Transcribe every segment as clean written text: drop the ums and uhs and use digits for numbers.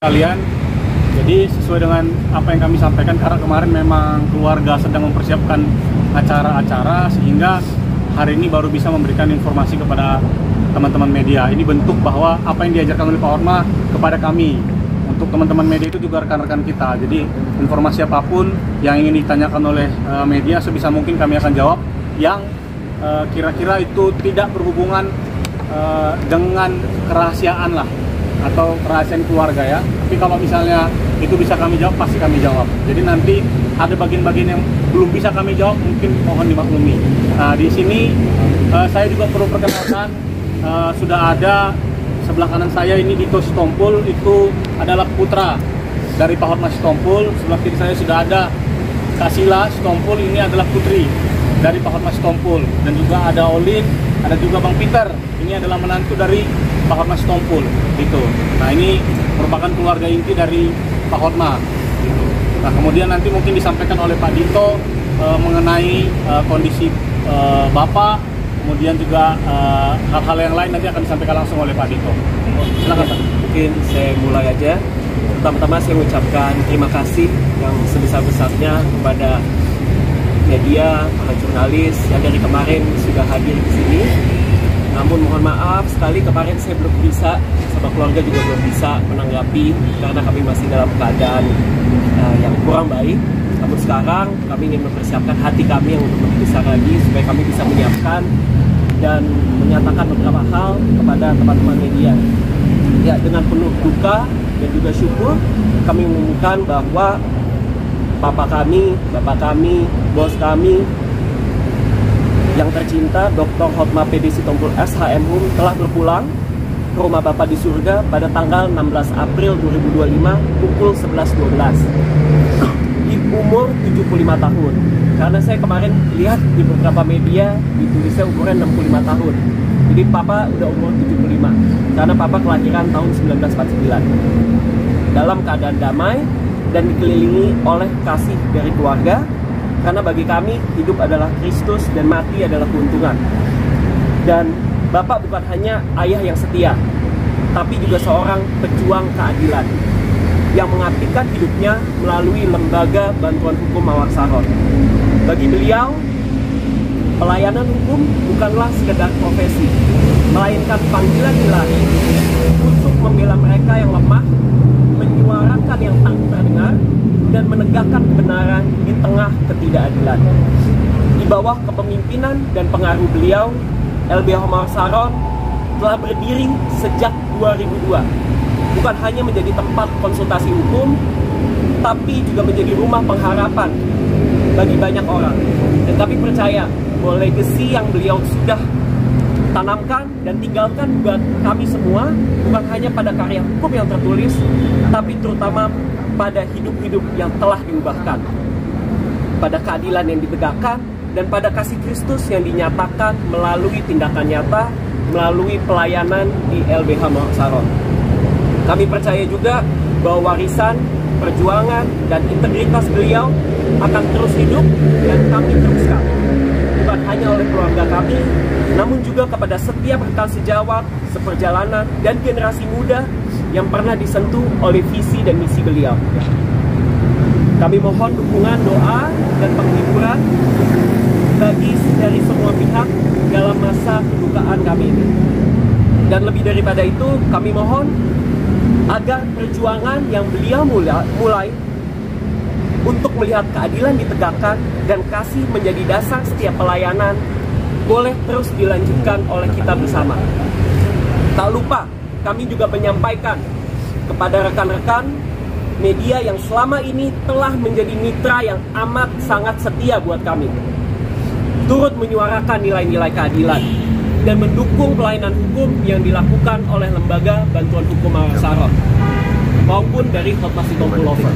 kalian. Jadi sesuai dengan apa yang kami sampaikan, karena kemarin memang keluarga sedang mempersiapkan acara-acara, sehingga hari ini baru bisa memberikan informasi kepada teman-teman media. Ini bentuk bahwa apa yang diajarkan oleh Pak Hotma kepada kami. Untuk teman-teman media itu juga rekan-rekan kita. Jadi informasi apapun yang ingin ditanyakan oleh media, sebisa mungkin kami akan jawab, yang kira-kira itu tidak berhubungan dengan kerahasiaan lah, atau kerahasiaan keluarga ya. Tapi kalau misalnya itu bisa kami jawab, pasti kami jawab. Jadi nanti ada bagian-bagian yang belum bisa kami jawab, mungkin mohon dimaklumi. Nah, di sini saya juga perlu perkenalkan, sudah ada sebelah kanan saya ini Dito Sitompul, itu adalah putra dari Pak Hotma Sitompul. Sebelah kiri saya sudah ada Kasila Sitompul, ini adalah putri dari Pak Hotma Sitompul. Dan juga ada Olin, ada juga Bang Peter, ini adalah menantu dari Pak Hotma Sitompul gitu. Nah, ini merupakan keluarga inti dari Pak Hotma gitu. Nah, kemudian nanti mungkin disampaikan oleh Pak Dito mengenai kondisi Bapak, kemudian juga hal-hal yang lain nanti akan disampaikan langsung oleh Pak Dito. Silakan Pak. Mungkin saya mulai aja. Pertama-tama saya mengucapkan terima kasih yang sebesar-besarnya kepada media, para jurnalis yang dari kemarin sudah hadir di sini. Namun mohon maaf sekali, kemarin saya belum bisa, sama keluarga juga belum bisa menanggapi karena kami masih dalam keadaan yang kurang baik. Namun sekarang kami ingin mempersiapkan hati kami yang untuk lebih besar lagi, supaya kami bisa menyiapkan dan menyatakan beberapa hal kepada teman-teman media. Ya, dengan penuh duka dan juga syukur kami mengumumkan bahwa bapak kami, bos kami yang tercinta Dr. Hotma PD Sitompul SHM telah berpulang ke rumah Bapak di surga pada tanggal 16 April 2025 pukul 11.12 di umur 75 tahun. Karena saya kemarin lihat di beberapa media ditulisnya umurnya 65 tahun. Jadi Papa udah umur 75 karena Papa kelahiran tahun 1949. Dalam keadaan damai dan dikelilingi oleh kasih dari keluarga. Karena bagi kami, hidup adalah Kristus dan mati adalah keuntungan. Dan Bapak bukan hanya ayah yang setia, tapi juga seorang pejuang keadilan yang mengabdikan hidupnya melalui Lembaga Bantuan Hukum Mawar Saron. Bagi beliau, pelayanan hukum bukanlah sekedar profesi, melainkan panggilan ilahi untuk membela mereka yang lemah, menyuarakan yang tak terdengar, dan menegakkan kebenaran di tengah ketidakadilan. Di bawah kepemimpinan dan pengaruh beliau, LBH Mawar Saron telah berdiri sejak 2002. Bukan hanya menjadi tempat konsultasi hukum, tapi juga menjadi rumah pengharapan bagi banyak orang. Dan kami percaya bahwa legacy yang beliau sudah tanamkan dan tinggalkan buat kami semua, bukan hanya pada karya hukum yang tertulis, tapi terutama pada hidup-hidup yang telah diubahkan, pada keadilan yang ditegakkan, dan pada kasih Kristus yang dinyatakan melalui tindakan nyata, melalui pelayanan di LBH Mawar Saron. Kami percaya juga bahwa warisan, perjuangan, dan integritas beliau akan terus hidup dan kami teruskan. Bukan hanya oleh keluarga kami, namun juga kepada setiap rekan sejawat, seperjalanan, dan generasi muda yang pernah disentuh oleh visi dan misi beliau. Kami mohon dukungan, doa, dan penghiburan dari semua pihak dalam masa kedukaan kami ini. Dan lebih daripada itu, kami mohon agar perjuangan yang beliau mulai untuk melihat keadilan ditegakkan dan kasih menjadi dasar setiap pelayanan boleh terus dilanjutkan oleh kita bersama. Tak lupa, kami juga menyampaikan kepada rekan-rekan media yang selama ini telah menjadi mitra yang amat sangat setia buat kami, turut menyuarakan nilai-nilai keadilan dan mendukung pelayanan hukum yang dilakukan oleh Lembaga Bantuan Hukum Mawar Saron maupun dari Hotma Sitompul Lover.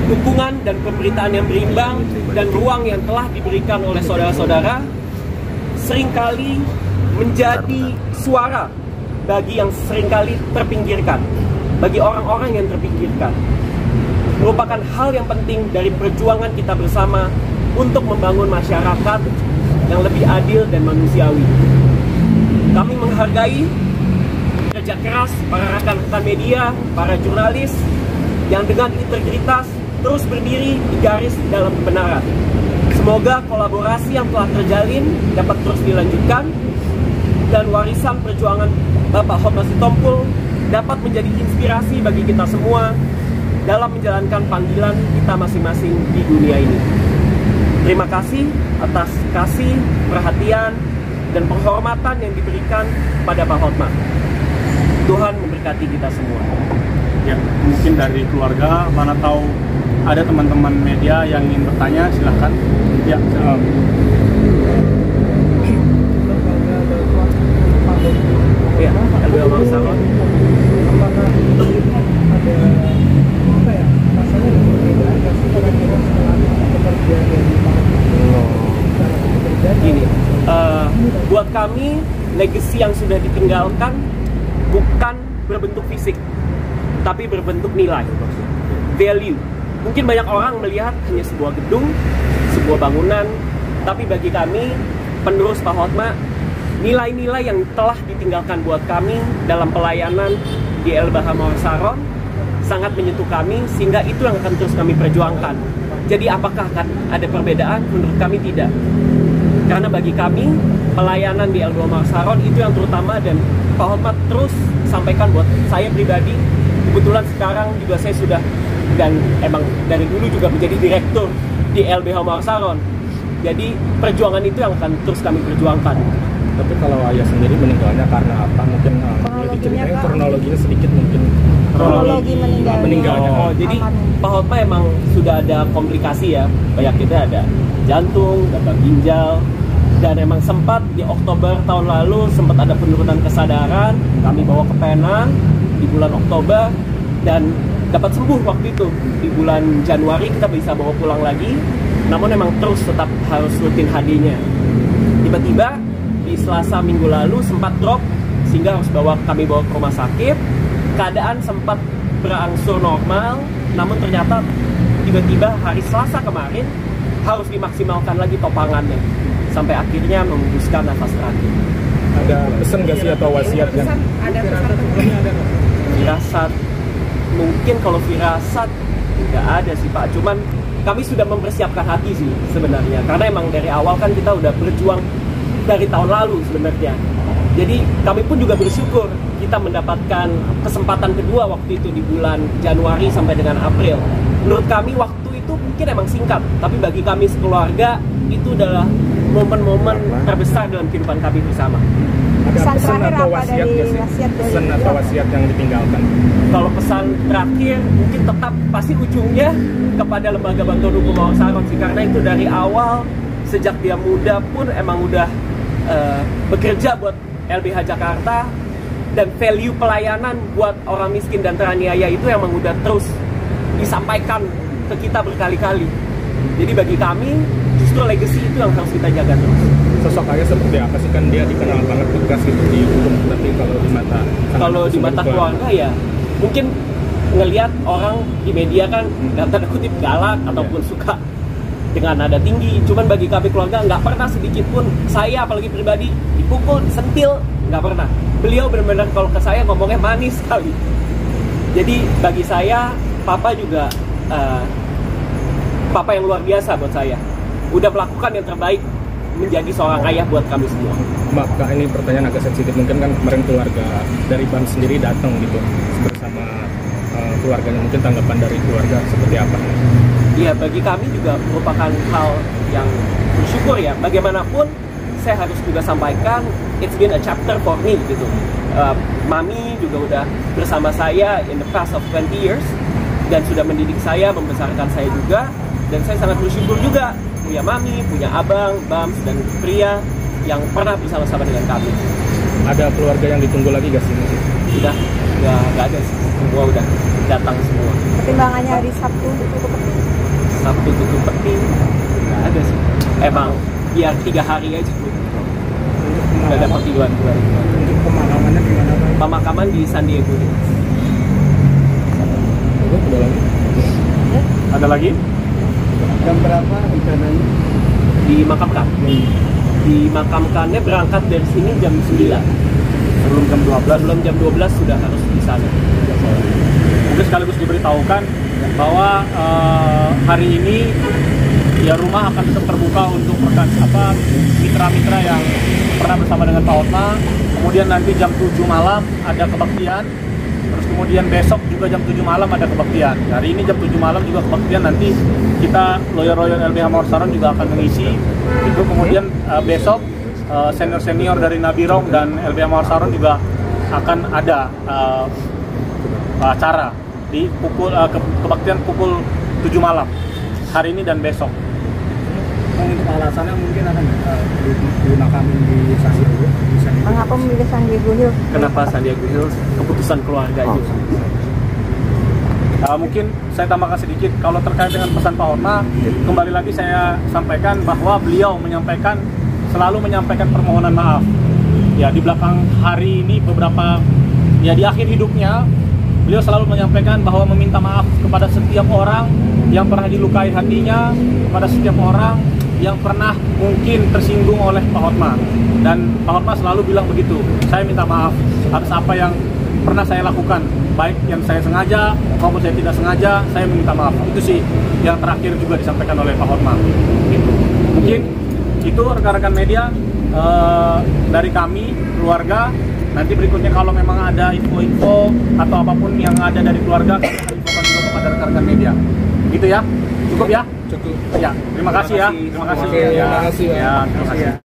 Dukungan dan pemberitaan yang berimbang dan ruang yang telah diberikan oleh saudara-saudara seringkali menjadi suara bagi yang seringkali terpinggirkan, bagi orang-orang yang terpinggirkan. Merupakan hal yang penting dari perjuangan kita bersama untuk membangun masyarakat yang lebih adil dan manusiawi. Kami menghargai kerja keras para rekan-rekan media, para jurnalis yang dengan integritas terus berdiri di garis dalam kebenaran. Semoga kolaborasi yang telah terjalin dapat terus dilanjutkan dan warisan perjuangan Bapak Hotma Sitompul dapat menjadi inspirasi bagi kita semua dalam menjalankan panggilan kita masing-masing di dunia ini. Terima kasih atas kasih, perhatian, dan penghormatan yang diberikan pada Pak Hotma. Tuhan memberkati kita semua. Ya, mungkin dari keluarga, mana tahu ada teman-teman media yang ingin bertanya, silahkan. Ya, ya, LBH Mangsaron. Apakah ada apa ya? Rasanya perbedaan nggak sih kira-kira setelah bekerja dari Gini, buat kami legacy yang sudah ditinggalkan bukan berbentuk fisik, tapi berbentuk nilai, value. Mungkin banyak orang melihat hanya sebuah gedung, sebuah bangunan, tapi bagi kami, penerus Pak Hotma, nilai-nilai yang telah ditinggalkan buat kami dalam pelayanan di LBH Mangsaron sangat menyentuh kami, sehingga itu yang akan terus kami perjuangkan. Jadi apakah akan ada perbedaan? Menurut kami tidak. Karena bagi kami, pelayanan di LBH Mangsaron itu yang terutama, dan Pak Hotma terus sampaikan buat saya pribadi. Kebetulan sekarang juga saya sudah, dan emang dari dulu juga menjadi direktur di LBH Mangsaron. Jadi perjuangan itu yang akan terus kami perjuangkan. Tapi kalau ayah sendiri meninggalnya karena apa? Mungkin boleh diceritain kronologinya sedikit mungkin. Kronologi meninggalnya. Oh, jadi Pak Hotma emang sudah ada komplikasi ya. Penyakitnya ada jantung, gagal ginjal, dan emang sempat di Oktober tahun lalu sempat ada penurunan kesadaran. Kami bawa ke Penang di bulan Oktober dan dapat sembuh waktu itu. Di bulan Januari kita bisa bawa pulang lagi. Namun emang terus tetap harus rutin HD-nya. Tiba-tiba di Selasa minggu lalu sempat drop sehingga harus kami bawa ke rumah sakit. Keadaan sempat berangsur normal, namun ternyata tiba-tiba hari Selasa kemarin harus dimaksimalkan lagi topangannya sampai akhirnya mengembuskan nafas terakhir. Ada pesan nggak sih atau wasiat yang firasat? Mungkin kalau firasat nggak ada sih Pak, cuman kami sudah mempersiapkan hati sih sebenarnya, karena emang dari awal kan kita udah berjuang dari tahun lalu sebenarnya. Jadi kami pun juga bersyukur kita mendapatkan kesempatan kedua waktu itu di bulan Januari sampai dengan April. Menurut kami waktu itu mungkin emang singkat, tapi bagi kami sekeluarga itu adalah momen-momen terbesar dalam kehidupan kami bersama. Ada pesan atau wasiat nggak sih? Pesan atau wasiat yang ditinggalkan? Kalau pesan terakhir mungkin tetap pasti ujungnya kepada Lembaga Bantuan Hukum Mangsaron sih, karena itu dari awal sejak dia muda pun emang udah bekerja buat LBH Jakarta, dan value pelayanan buat orang miskin dan teraniaya itu emang udah terus disampaikan ke kita berkali-kali. Jadi bagi kami justru legacy itu yang harus kita jaga terus. Sosok ayah seperti apa sih? Kan dia dikenal banget tegas gitu di hukum, tapi kalau di mata keluarga ya mungkin ngelihat orang di media kan tanda kutip galak ataupun suka dengan nada tinggi. Cuman bagi kami keluarga nggak pernah sedikit pun saya apalagi pribadi dipukul, disentil, nggak pernah. Beliau benar-benar kalau ke saya ngomongnya manis sekali. Jadi bagi saya papa juga papa yang luar biasa buat saya. Udah melakukan yang terbaik menjadi seorang ayah buat kami semua. Maaf Kak, ini pertanyaan agak sensitif. Mungkin kan kemarin keluarga dari BAM sendiri datang gitu bersama keluarganya. Mungkin tanggapan dari keluarga seperti apa? Iya, bagi kami juga merupakan hal yang bersyukur ya. Bagaimanapun saya harus juga sampaikan, it's been a chapter for me gitu. Mami juga udah bersama saya in the past of 20 years dan sudah mendidik saya, membesarkan saya juga. Dan saya sangat bersyukur juga punya mami, punya abang, Bams, dan pria yang pernah bersama-sama dengan kami. Ada keluarga yang ditunggu lagi gak sih? Sudah, nggak ada sih. Semua udah datang semua. Pertimbangannya hari Sabtu tutup peti. Sabtu tutup peti, nggak ada sih. Emang biar 3 hari aja. Udah dapat di 2 hari. Untuk pemakamannya gimana Pak? Pemakaman di San Diego. Ada lagi? Ada lagi? Jam berapa rencananya? Dimakamkan. Dimakamkannya berangkat dari sini jam 9. sebelum jam 12. Sebelum jam 12 sudah harus di sana. Mungkin sekaligus diberitahukan bahwa hari ini ya rumah akan tetap terbuka untuk mitra-mitra yang pernah bersama dengan Pak Hotma. Kemudian nanti jam 7 malam ada kebaktian. Terus kemudian besok juga jam 7 malam ada kebaktian. Hari ini jam 7 malam juga kebaktian, nanti kita lawyer-lawyer LBH Mawar Saron juga akan mengisi. Itu kemudian besok senior-senior dari Nabirong dan LBH Mawar Saron juga akan ada acara di kebaktian pukul 7 malam hari ini dan besok. Untuk alasannya mungkin akan dimakamin di Sandiaga. Mengapa memilih Sandiaga Hills? Kenapa Sandiaga Hills? Keputusan keluarga aja. Mungkin saya tambahkan sedikit, kalau terkait dengan pesan Pak Hotma, kembali lagi saya sampaikan bahwa beliau selalu menyampaikan permohonan maaf. Ya, di belakang hari ini di akhir hidupnya, beliau selalu menyampaikan bahwa meminta maaf kepada setiap orang yang pernah dilukai hatinya, kepada setiap orang yang pernah mungkin tersinggung oleh Pak Hotma. Dan Pak Hotma selalu bilang begitu, saya minta maaf atas apa yang pernah saya lakukan, baik yang saya sengaja maupun saya tidak sengaja, saya minta maaf. Itu sih yang terakhir juga disampaikan oleh Pak Hotma. Gitu. Mungkin itu rekan-rekan media dari kami, keluarga. Nanti berikutnya kalau memang ada info-info atau apapun yang ada dari keluarga, kami akan infokan juga kepada rekan-rekan media. Gitu ya? Cukup ya? Cukup. Ya, terima kasih ya. Terima kasih. Terima kasih. Ya, terima kasih.